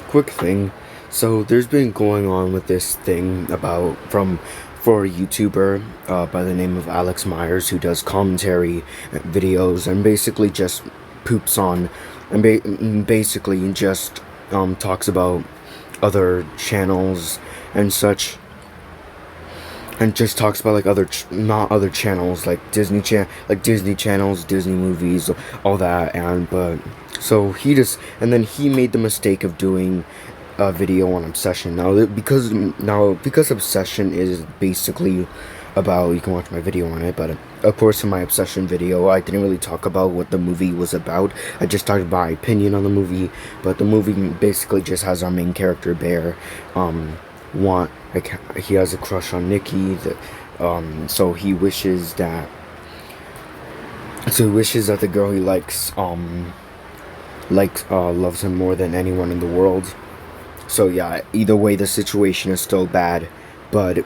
quick thing. So there's been going on with this thing about from for a YouTuber by the name of Alex Meyers who does commentary videos and basically just poops on and basically just talks about other channels and such, and just talks about like not other channels like Disney channels, Disney movies, all that. And but so he made the mistake of doing a video on Obsession. Because Obsession is basically about, you can watch my video on it, but of course in my Obsession video I didn't really talk about what the movie was about. I just talked about my opinion on the movie, but the movie basically just has our main character Bear he has a crush on Nikki, so he wishes that the girl he likes loves him more than anyone in the world. So yeah, either way the situation is still bad. But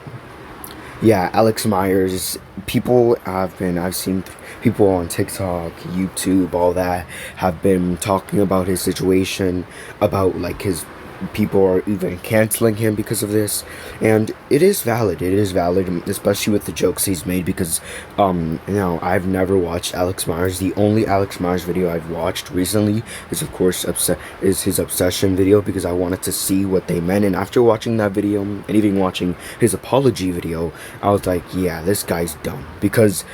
yeah, Alex Meyers, I've seen people on TikTok, YouTube, all that, have been talking about his situation, about like his people are even canceling him because of this. And it is valid, especially with the jokes he's made, because I've never watched Alex Meyers. The only Alex Meyers video I've watched recently is of course his Obsession video, because I wanted to see what they meant. And after watching that video and even watching his apology video, I was like, yeah, this guy's dumb, because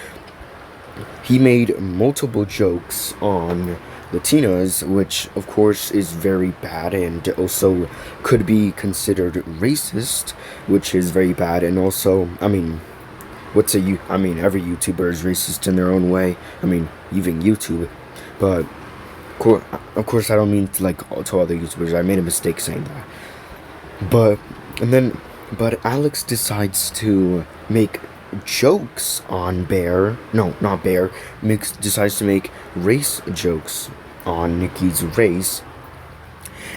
he made multiple jokes on Latinas, which of course is very bad and also could be considered racist, which is very bad. And also, every YouTuber is racist in their own way. Even YouTube. But of course I don't mean to to other YouTubers. I made a mistake saying that. But Alex decides to make jokes on Bear. No, not Bear. Decides to make race jokes on Nikki's race,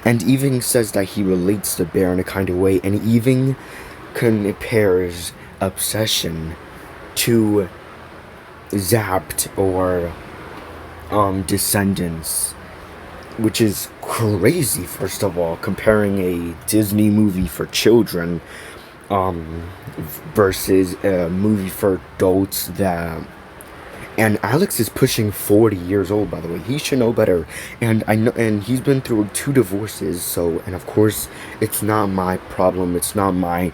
and even says that he relates to Bear in a kind of way, and even compares Obsession to Zapped or Descendants, which is crazy. First of all, comparing a Disney movie for children versus a movie for adults. And Alex is pushing 40 years old, by the way. He should know better. And I know, and he's been through 2 divorces. So, and of course, it's not my problem. It's not my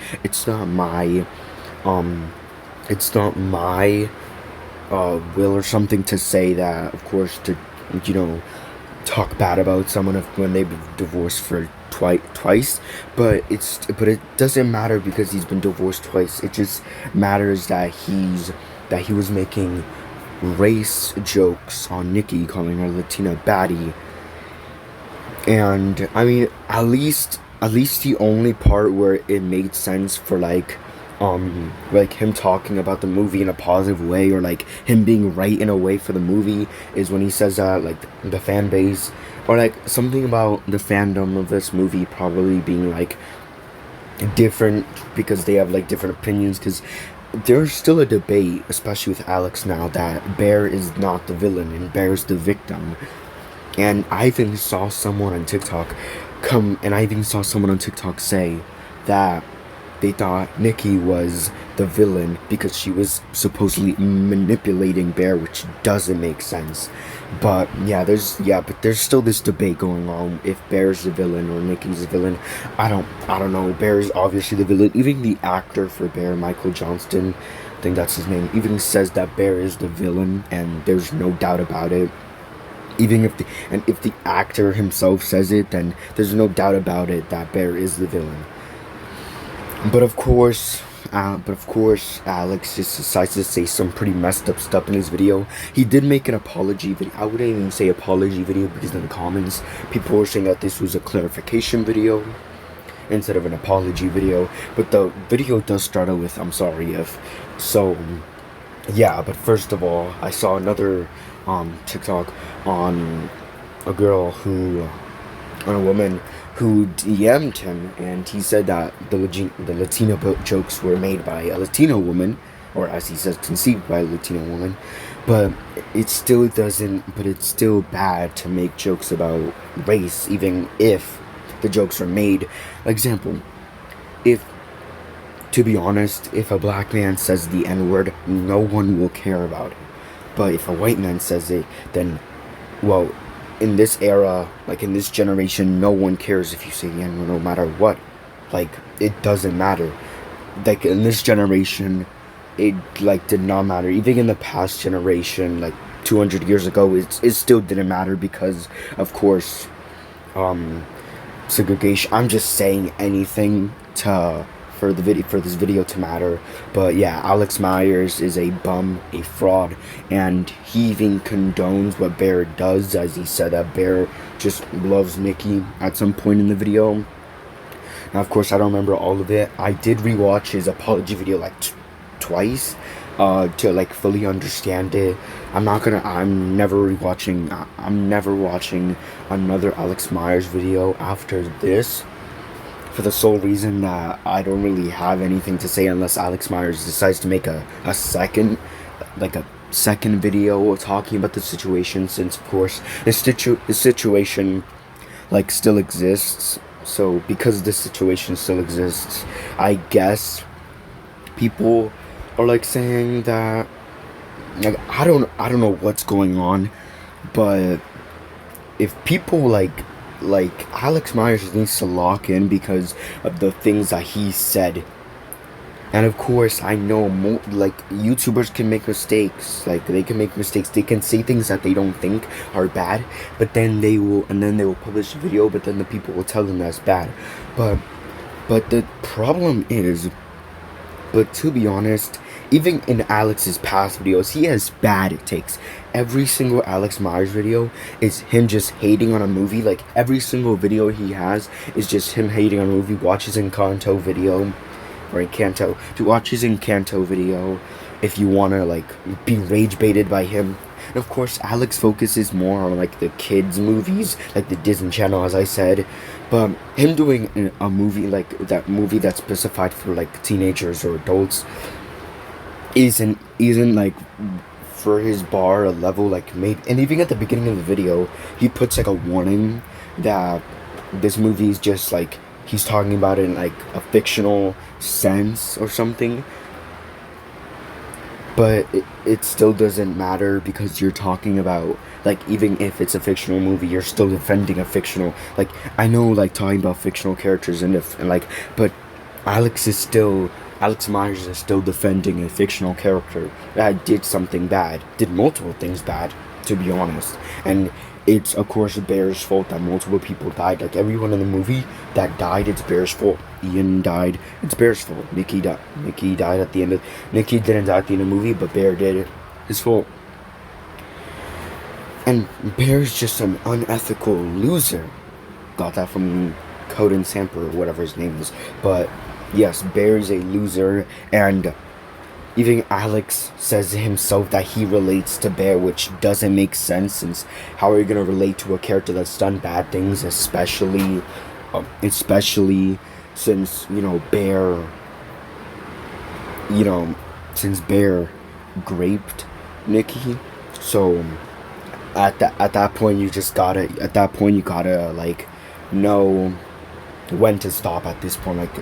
will or something to say that. Of course, to talk bad about someone when they've been divorced for twice. But it doesn't matter because he's been divorced twice. It just matters that he was making race jokes on Nikki, calling her Latina baddie. And at least the only part where it made sense for him talking about the movie in a positive way, or him being right in a way for the movie, is when he says that the fan base, or something about the fandom of this movie probably being different because they have different opinions, because there's still a debate, especially with Alex now, that Bear is not the villain and Bear's the victim. And I even saw someone on TikTok say that they thought Nikki was the villain because she was supposedly manipulating Bear, which doesn't make sense. But there's still this debate going on if Bear's the villain or Nikki's the villain. I don't know. Bear's obviously the villain. Even the actor for Bear, Michael Johnston, I think that's his name, even says that Bear is the villain, and there's no doubt about it. Even if the actor himself says it, then there's no doubt about it that Bear is the villain. But of course, Alex just decides to say some pretty messed up stuff in his video. He did make an apology video. I wouldn't even say apology video, because in the comments, people were saying that this was a clarification video instead of an apology video. But the video does start out with "I'm sorry if." So yeah, but first of all, I saw another TikTok on a woman who DM'd him, and he said that the Latino jokes were made by a Latino woman, or as he says, conceived by a Latino woman. But it's still bad to make jokes about race, even if the jokes are made. Example, if to be honest, if a black man says the N-word, no one will care about it. But if a white man says it, then, well, in this era, like in this generation, no one cares if you say the N-word no matter what. Like, it doesn't matter. Like, in this generation, it, like, did not matter. Even in the past generation, like, 200 years ago, it still didn't matter because, of course, segregation. I'm just saying anything for this video to matter. But yeah, Alex Meyers is a bum, a fraud, and he even condones what Bear does, as he said that Bear just loves Nikki at some point in the video. Now, of course, I don't remember all of it. I did rewatch his apology video like twice to like fully understand it. I'm never watching another Alex Meyers video after this, for the sole reason that I don't really have anything to say unless Alex Meyers decides to make a second video talking about the situation, since of course the situation like still exists. So because this situation still exists, I guess people are like saying that, like, I don't know what's going on, but if people like Alex Meyers needs to lock in because of the things that he said. And of course, I know like YouTubers can make mistakes. Like, they can make mistakes. They can say things that they don't think are bad, but then they will publish a video. But then the people will tell them that's bad. But the problem is, but to be honest, even in Alex's past videos, he has bad takes. Every single Alex Meyers video is him just hating on a movie. Like, every single video he has is just him hating on a movie. Watch his Encanto video, or Encanto. To watch his Encanto video if you want to, like, be rage baited by him. And of course, Alex focuses more on, like, the kids' movies, like the Disney Channel, as I said. But him doing a movie, like that movie that's specified for, like, teenagers or adults, isn't like for his bar a level, like, maybe. And even at the beginning of the video, he puts like a warning that this movie is just like, he's talking about it in like a fictional sense or something. But it still doesn't matter, because you're talking about, like, even if it's a fictional movie, you're still defending a fictional, like, I know, like, talking about fictional characters and like, but Alex Meyers is still defending a fictional character that did something bad, did multiple things bad, to be honest. And it's, of course, Bear's fault that multiple people died. Like, everyone in the movie that died, it's Bear's fault. Ian died, it's Bear's fault. Nikki died at the end of... Nikki didn't die at the end of the movie, but Bear did. His fault. And Bear's just an unethical loser. Got that from Coden Samper, or whatever his name is. But yes, Bear's a loser, and even Alex says himself that he relates to Bear, which doesn't make sense, since how are you going to relate to a character that's done bad things, especially since, Bear, since Bear raped Nikki. So at that point you gotta like know when to stop at this point. Like,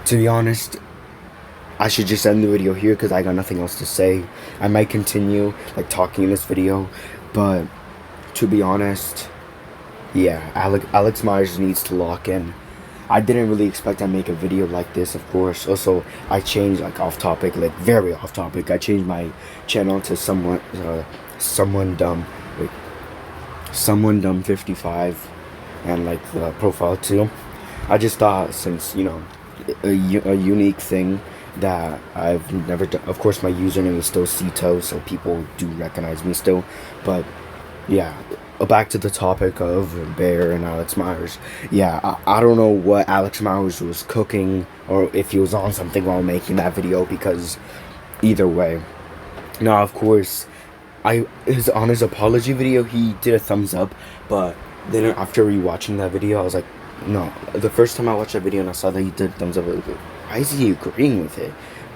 to be honest, I should just end the video here because I got nothing else to say. I might continue, like, talking in this video, but to be honest, yeah, Alex Meyers needs to lock in. I didn't really expect I'd make a video like this, of course. Also, I changed, like, off topic, like, very off topic. I changed my channel to Someone Dumb 55, and, like, the profile too. I just thought, since, a unique thing that I've never done. Of course, my username is still Cito, so people do recognize me still. But yeah, back to the topic of Bear and Alex Meyers. Yeah, I don't know what Alex Meyers was cooking, or if he was on something while making that video, because either way. Now, of course, on his apology video, he did a thumbs up, but then after rewatching that video, I was like, no. The first time I watched that video and I saw that he did thumbs up, I was like, why is he agreeing with it?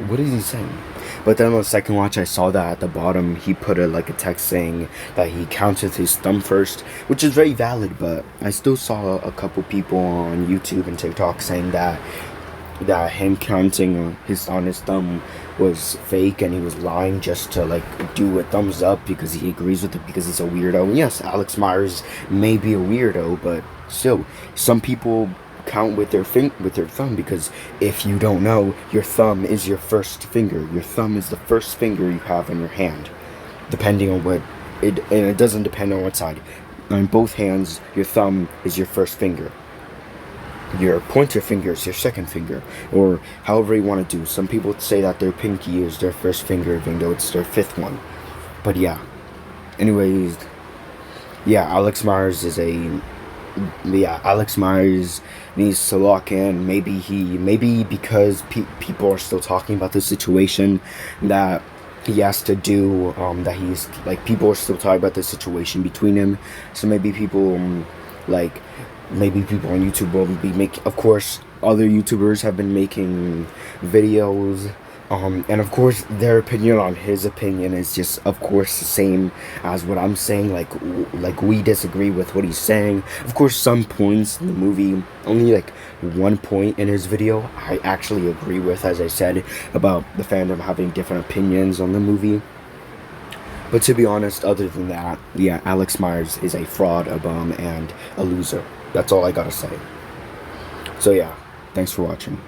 What is he saying? But then on the second watch, I saw that at the bottom he put a text saying that he counted his thumb first, which is very valid. But I still saw a couple people on YouTube and TikTok saying that him counting on his thumb was fake and he was lying just to like do a thumbs up because he agrees with it because he's a weirdo. And yes, Alex Myers may be a weirdo, but still, some people count with their thumb, because if you don't know, your thumb is your first finger. Your thumb is the first finger you have in your hand, depending on what it, and it doesn't depend on what side. On both hands, your thumb is your first finger. Your pointer finger is your second finger, or however you want to do. Some people say that their pinky is their first finger, even though it's their fifth one. But yeah. Anyways, yeah, Alex Myers needs to lock in. Maybe because people are still talking about the situation that he has to do, that he's like, people are still talking about the situation between him. So maybe people maybe people on YouTube will be making, of course, other YouTubers have been making videos, and of course their opinion on his opinion is just, of course, the same as what I'm saying. Like we disagree with what he's saying. Of course, some points in the movie, only like one point in his video I actually agree with, as I said, about the fandom having different opinions on the movie. But to be honest, other than that, yeah, Alex Myers is a fraud, a bum, and a loser. That's all I gotta say. So yeah, thanks for watching.